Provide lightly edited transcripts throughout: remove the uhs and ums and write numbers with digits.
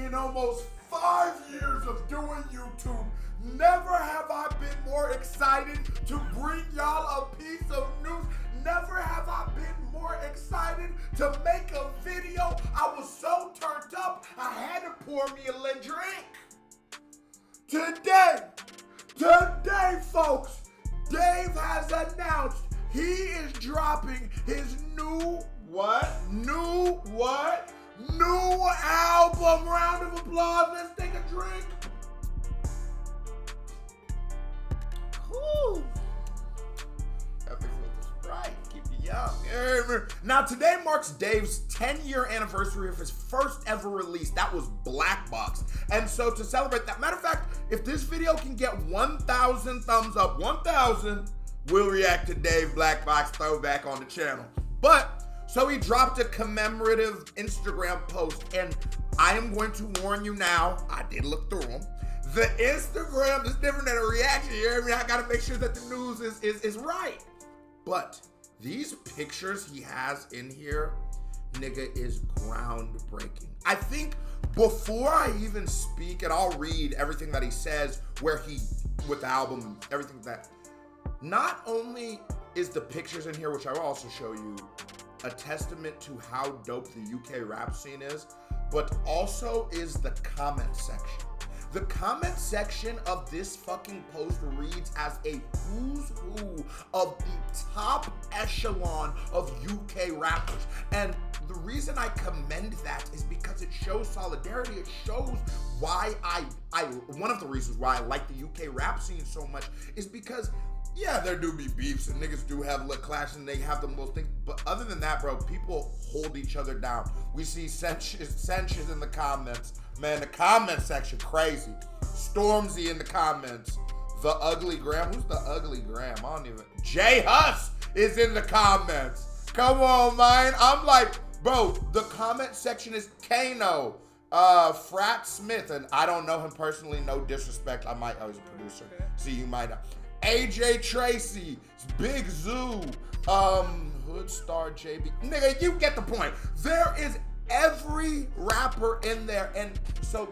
in almost 5 years of doing YouTube, never have I been more excited to bring y'all a piece of news. Never have I been more excited to make a video. I was so turned up, I had to pour me a little drink. Today, folks, Dave has announced he is dropping his new album. Round of applause. Let's take a drink. Whew. Happy for the Sprite. Keep you young. Now, today marks Dave's 10-year anniversary of his first ever release. That was Black Box. And so to celebrate that, matter of fact, if this video can get 1,000 thumbs up, 1,000, we'll react to Dave Black Box throwback on the channel. So he dropped a commemorative Instagram post, and I am going to warn you now, I did look through them. The Instagram is different than a reaction, you hear me? I gotta make sure that the news is right. But these pictures he has in here, nigga, is groundbreaking. I think before I even speak, and I'll read everything that he says, with the album, everything that, not only is the pictures in here, which I will also show you, a testament to how dope the UK rap scene is, but also is the comment section. The comment section of this fucking post reads as a who's who of the top echelon of UK rappers. And the reason I commend that is because it shows solidarity. It shows why one of the reasons why I like the UK rap scene so much is because, yeah, there do be beefs and niggas do have little clashes and they have the most things. But other than that, bro, people hold each other down. We see Sanchez in the comments. Man, the comment section, crazy. Stormzy in the comments. The Ugly Graham. Who's the Ugly Graham? I don't even. Jay Huss is in the comments. Come on, man. I'm like, bro, the comment section is Kano. Frat Smith, and I don't know him personally, no disrespect. I might, he's a producer. See, you might not. AJ Tracy, Big Zoo, Hood Star JB. Nigga, you get the point. There is every rapper in there. And so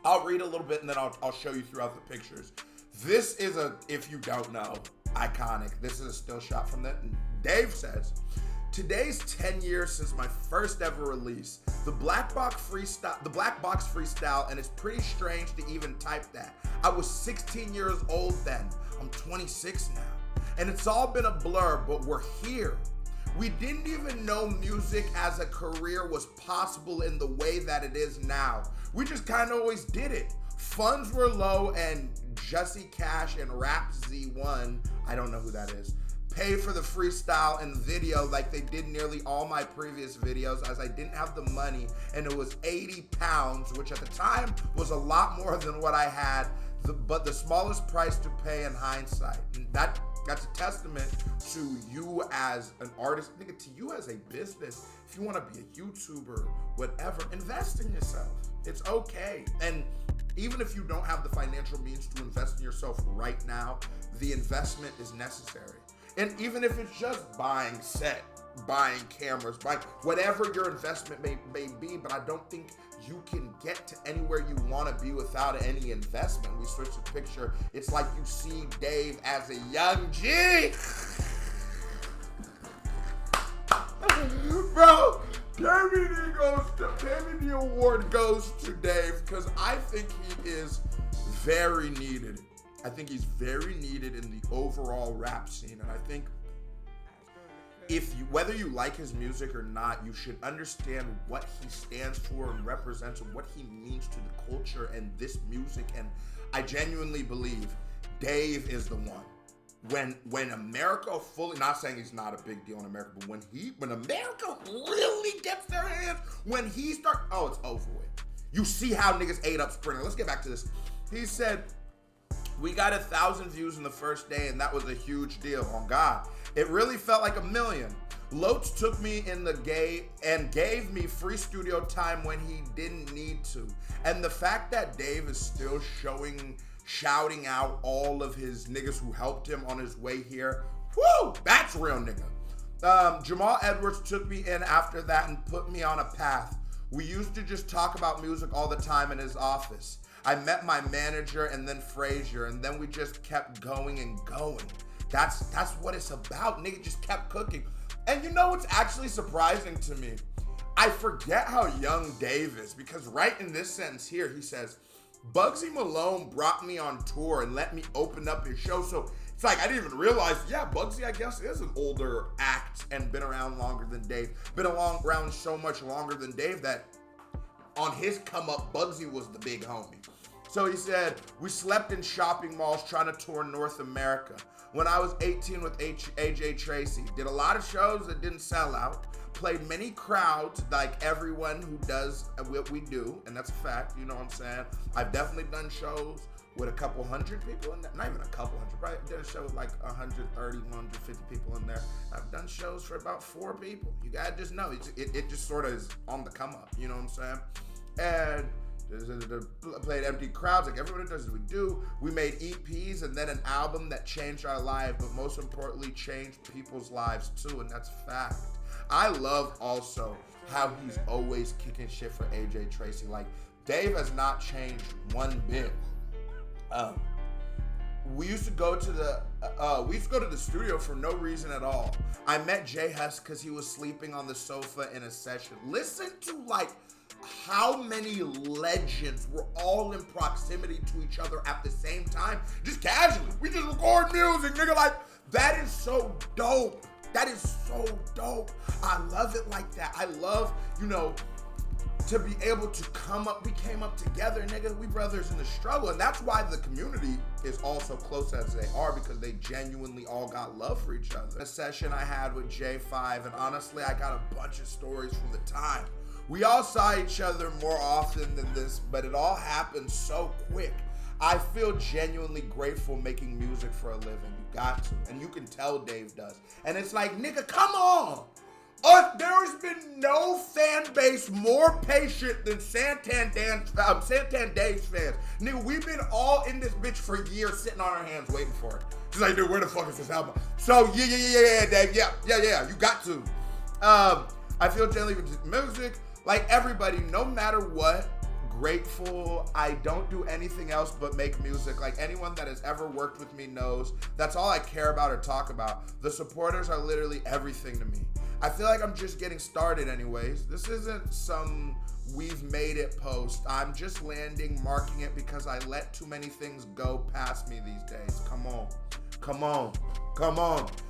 I'll read a little bit and then I'll show you throughout the pictures. This is if you don't know, iconic. This is a still shot from that. Dave says, today's 10 years since my first ever release, the Black Box freestyle, and it's pretty strange to even type that. I was 16 years old then. I'm 26 now. And it's all been a blur, but we're here. We didn't even know music as a career was possible in the way that it is now. We just kind of always did it. Funds were low and Jesse Cash and Rap Z1, I don't know who that is, pay for the freestyle and video like they did nearly all my previous videos, as I didn't have the money, and it was 80 pounds, which at the time was a lot more than what I had, but the smallest price to pay in hindsight. And that's a testament to you as an artist, nigga, to you as a business. If you want to be a YouTuber, whatever, invest in yourself. It's okay. And even if you don't have the financial means to invest in yourself right now, the investment is necessary. And even if it's just buying set, buying cameras, buying whatever your investment may be, but I don't think you can get to anywhere you want to be without any investment. We switch the picture. It's like you see Dave as a young G. Bro, the award goes to Dave because I think he is very needed. I think he's very needed in the overall rap scene, and I think whether you like his music or not, you should understand what he stands for and represents and what he means to the culture and this music. And I genuinely believe Dave is the one. When America fully, not saying he's not a big deal in America, but when America really gets their hands, when he starts, oh, it's over with. You see how niggas ate up Sprinter. Let's get back to this. He said, we got 1,000 views in the first day, and that was a huge deal. On God, it really felt like 1 million. Loach took me in the and gave me free studio time when he didn't need to. And the fact that Dave is still shouting out all of his niggas who helped him on his way here, whoo, that's real nigga. Jamal Edwards took me in after that and put me on a path. We used to just talk about music all the time in his office. I met my manager and then Frazier, and then we just kept going and going. That's what it's about. Nigga just kept cooking. And you know what's actually surprising to me? I forget how young Dave is, because right in this sentence here, he says, Bugsy Malone brought me on tour and let me open up his show. So it's like, I didn't even realize, yeah, Bugsy, I guess, is an older act and been around longer than Dave. Been around so much longer than Dave that on his come up, Bugsy was the big homie. So he said, we slept in shopping malls trying to tour North America. When I was 18 with AJ Tracy, did a lot of shows that didn't sell out, played many crowds like everyone who does what we do, and that's a fact, you know what I'm saying? I've definitely done shows with a couple hundred people in there, not even a couple hundred, probably did a show with like 130, 150 people in there. I've done shows for about 4 people. You gotta just know, it just sort of is on the come up, you know what I'm saying? And played empty crowds like everyone does as we do. We made EPs and then an album that changed our lives, but most importantly changed people's lives too, and that's a fact. I love also how he's always kicking shit for AJ Tracy. Like, Dave has not changed one bit. We used to go to the studio for no reason at all. I met Jay Huss because he was sleeping on the sofa in a session. Listen to like how many legends were all in proximity to each other at the same time, just casually. We just record music, nigga. Like, that is so dope. That is so dope. I love it like that. I love, you know, to be able to come up. We came up together, nigga. We brothers in the struggle. And that's why the community is all so close as they are, because they genuinely all got love for each other. A session I had with J5, and honestly, I got a bunch of stories from the time. We all saw each other more often than this, but it all happened so quick. I feel genuinely grateful making music for a living. You got to. And you can tell Dave does. And it's like, nigga, come on. There's been no fan base more patient than Santan Dave's fans. Nigga, we've been all in this bitch for years sitting on our hands waiting for it. Just like, dude, where the fuck is this album? So, yeah, Dave. Yeah, you got to. I feel genuinely with music. Like everybody, no matter what, grateful. I don't do anything else but make music. Like anyone that has ever worked with me knows that's all I care about or talk about. The supporters are literally everything to me. I feel like I'm just getting started anyways. This isn't some we've made it post. I'm just landing, marking it because I let too many things go past me these days. Come on.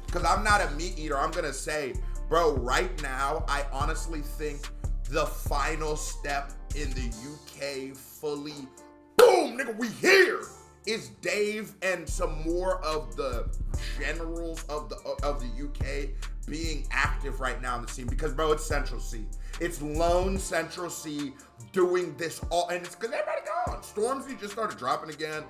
Because I'm not a meat eater. I'm going to say, bro, right now, I honestly think the final step in the UK fully, boom, nigga, we here, is Dave and some more of the generals of the UK being active right now in the scene. Because, bro, it's Central C. It's lone Central C doing this all, and it's because everybody gone. Stormzy just started dropping again,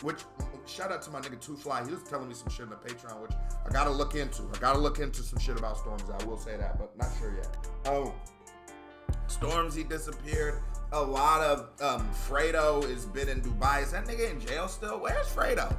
which, shout out to my nigga Too Fly. He was telling me some shit on the Patreon, which I gotta look into. I gotta look into some shit about Stormzy. I will say that, but not sure yet. Stormzy disappeared. A lot of Fredo has been in Dubai. Is that nigga in jail still? Where's Fredo?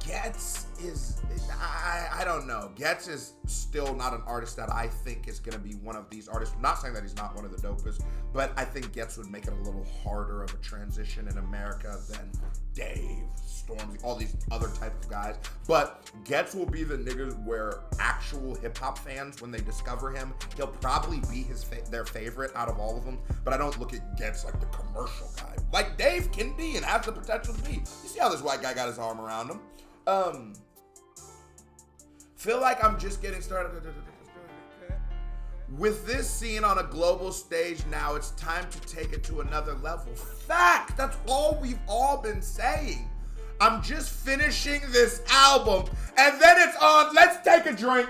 Getz is, I don't know. Getz is still not an artist that I think is going to be one of these artists. I'm not saying that he's not one of the dopest, but I think Getz would make it a little harder of a transition in America than Dave, Stormzy, all these other type of guys. But Getz will be the niggas where actual hip hop fans, when they discover him, he'll probably be their favorite out of all of them. But I don't look at Getz like the commercial guy. Like Dave can be and has the potential to be. You see how this white guy got his arm around him? Feel like I'm just getting started. With this scene on a global stage now, it's time to take it to another level. Fact! That's all we've all been saying. I'm just finishing this album, and then it's on. Let's take a drink.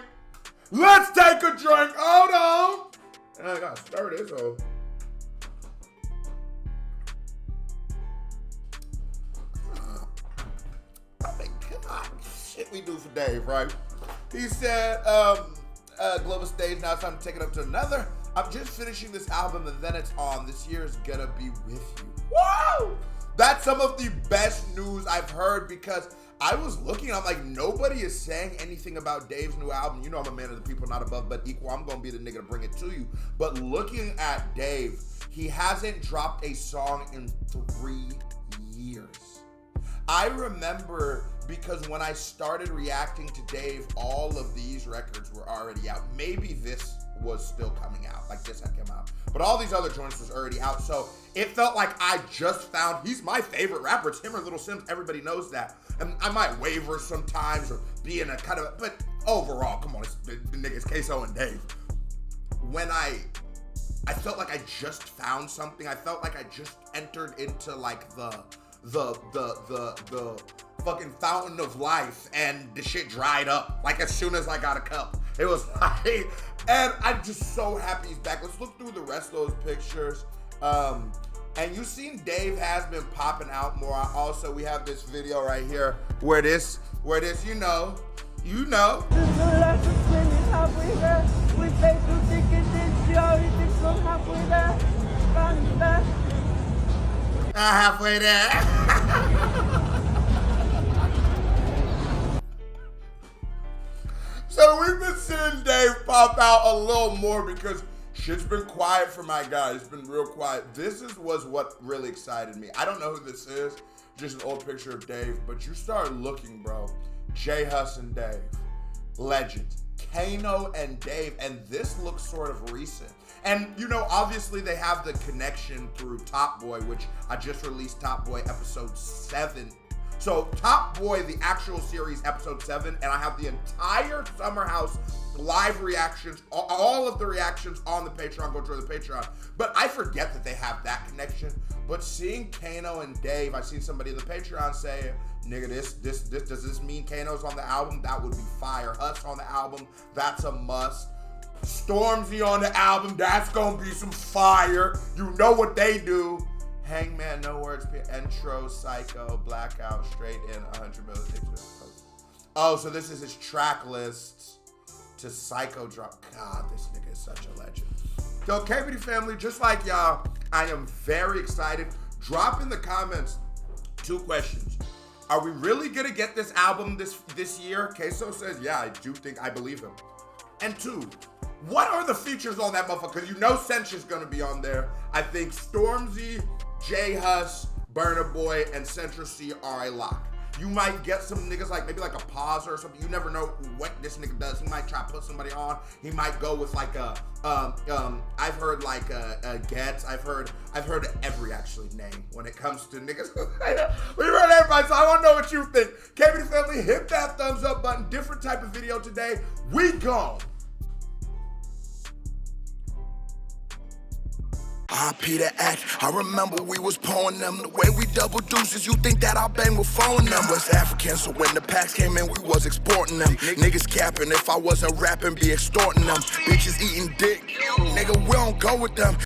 Hold on. And I gotta stir this over. Shit we do for Dave, right? He said, global stage, now it's time to take it up to another. I'm just finishing this album and then it's on. This year is gonna be with you. Woo! That's some of the best news I've heard, because I was looking, I'm like, nobody is saying anything about Dave's new album. You know I'm a man of the people, not above but equal. I'm gonna be the nigga to bring it to you. But looking at Dave, he hasn't dropped a song in 3 years. I remember, because when I started reacting to Dave, all of these records were already out. Maybe this was still coming out, like this had come out. But all these other joints was already out. So it felt like I just found, he's my favorite rapper. It's him or Little Sims, everybody knows that. And I might waver sometimes or be in a kind of, but overall, come on, it's the niggas Queso and Dave. When I felt like I just found something. I felt like I just entered into like the fucking fountain of life, and the shit dried up like as soon as I got a cup. It was like, and I'm just so happy he's back. Let's look through the rest of those pictures. And you've seen Dave has been popping out more. Also, we have this video right here where this, you know. Halfway there. So we've been seeing Dave pop out a little more because shit's been quiet for my guy. It's been real quiet. This was what really excited me. I don't know who this is, just an old picture of Dave, but you start looking, bro. J Hus and Dave, legends. Kano and Dave, and this looks sort of recent. And, you know, obviously they have the connection through Top Boy, which I just released Top Boy episode 7. So Top Boy, the actual series, episode 7, and I have the entire Summer House live reactions, all of the reactions on the Patreon. Go join the Patreon. But I forget that they have that connection. But seeing Kano and Dave, I seen somebody in the Patreon say, nigga, this does this mean Kano's on the album? That would be fire. Hus on the album, that's a must. Stormzy on the album, that's gonna be some fire. You know what they do. Hangman, no words, intro, Psycho, Blackout, straight in 100 million. Oh, so this is his track list to Psycho drop. God, this nigga is such a legend. So, KBD family, just like y'all, I am very excited. Drop in the comments 2 questions. Are we really gonna get this album this year? Queso says, yeah, I believe him. And 2, what are the features on that motherfucker? Because you know Centra's gonna be on there. I think Stormzy, J Hus, Burna Boy, and Central C are a lock. You might get some niggas like maybe like a pause or something. You never know what this nigga does. He might try to put somebody on. He might go with like a I've heard like a Gets. I've heard every actually name when it comes to niggas. We heard everybody, so I want to know what you think. KBD family, hit that thumbs up button. Different type of video today. We gone. Peter Act, I remember we was pouring them. The way we double deuces, you think that I bang with phone them. West African, so when the packs came in, we was exporting them. Niggas capping, if I wasn't rapping, be extorting them. Bitches eating dick, nigga, we don't go with them.